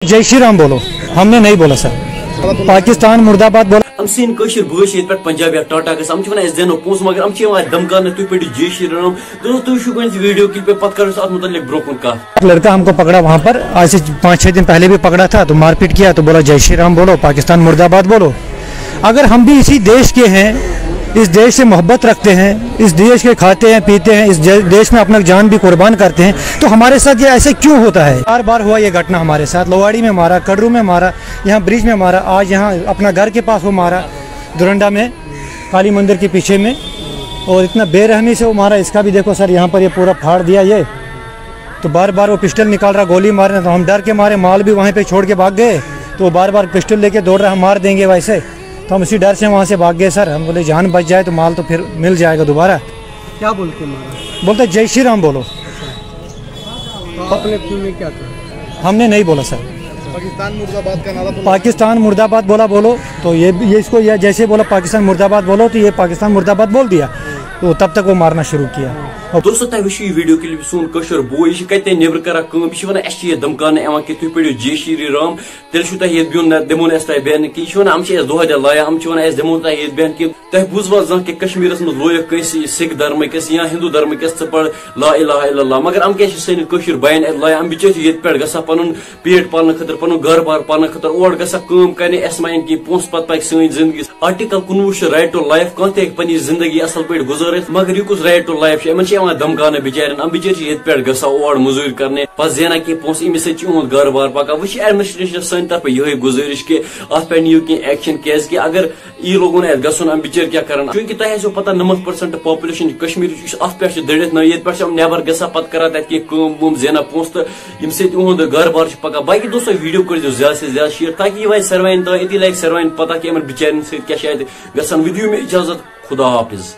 जय श्री राम बोलो, हमने नहीं बोला सर। पाकिस्तान मुर्दाबाद बोला। हम सीन कशर बस ये पंजाब या टाटा गस हम वन देनो पोस मगर हम धमकान तुम पे जय श्री राम दोस्तों वीडियो क्लिप पे पत कर मुतलिक ब्रोकन का लड़का हमको पकड़ा वहाँ पर, आज से 5-6 दिन पहले भी पकड़ा था, तो मारपीट किया, तो बोला जय श्री राम बोलो, पाकिस्तान मुर्दाबाद बोलो। अगर हम भी इसी देश के हैं, इस देश से मोहब्बत रखते हैं, इस देश के खाते हैं पीते हैं, इस देश में अपना जान भी कुर्बान करते हैं, तो हमारे साथ ये ऐसे क्यों होता है? बार बार हुआ ये घटना हमारे साथ, लोवाड़ी में मारा, कड़रू में मारा, यहाँ ब्रिज में मारा, आज यहाँ अपना घर के पास वो मारा, दुरंडा में काली मंदिर के पीछे में, और इतना बेरहमी से वो मारा। इसका भी देखो सर, यहाँ पर ये पूरा फाड़ दिया ये, तो बार बार वो पिस्टल निकाल रहा, गोली मार रहा, तो हम डर के मारे माल भी वहीं पे छोड़ के भाग गए, तो वो बार बार पिस्टल लेके दौड़ रहा, हम मार देंगे वैसे, तो हम उसी डर से वहाँ से भाग गए सर। हम बोले जान बच जाए तो माल तो फिर मिल जाएगा दोबारा। क्या बोल के मारा? बोलते जय श्री राम बोलो। तो आपने में क्या कहा? हमने नहीं बोला सर। पाकिस्तान मुर्दाबाद का नारा पाकिस्तान मुर्दाबाद बोलो, तो ये इसको ये जैसे बोला पाकिस्तान मुर्दाबाद बोलो, तो ये पाकिस्तान मुर्दाबाद बोल दिया, तो तब तक वो मारना शुरू किया। दोस्तों तुम वो वीडियो क्लिप सोन कशर बोय कत नबर कर धमकान कि तुम पढ़ो जय श्री राम, तेल ये बिन दिमो तह बहन कि हम दोहद लाया, हम दिमो तह बहन कि तुम बुझवा जह कि कश्मीर मज लोक कस सिख धर्म कस या हिंदू धर्म कस पढ़ ला इलाहा इल्लल्लाह, मगर हम क्या सन कशर बहन लाया, हम बिचार ये पे ग पन पेट पालने खतर पन घर बार पालने खतर और गम कर मान कि पोस पत पक सन जिंदगी। आर्टिकल 19 राइट टू लाइफ कह पे जिंदगी असल पे गुजारित, मगर यह कुछ राइट टू लाइफ धमकान बिचार हम बिचार ये पे और मजूरी करने पे जेना कि पोस अमिस इहद घर बार पकान। वो एडमिनिस्ट्रेशन सन तरफ ये गुजारिश कि अत पे नियो की एक्शन क्या अगर यह लोगन गम बिचार क्या कर, चूंकि तुम पता 90% पॉपुलेशन कश्मीर अत पे दड़ित न, ये पे नबर ग पत कर तम जेना पोस तो इहद घर बार पकान। बाकी दोस्तों वीडियो कर ज्यादा से ज्यादा शेयर ताकि यह सरवाइन ये लगे सरवाइन पता कि बिचार क्या वीडियो में इजाजत, खुदा हाफिज।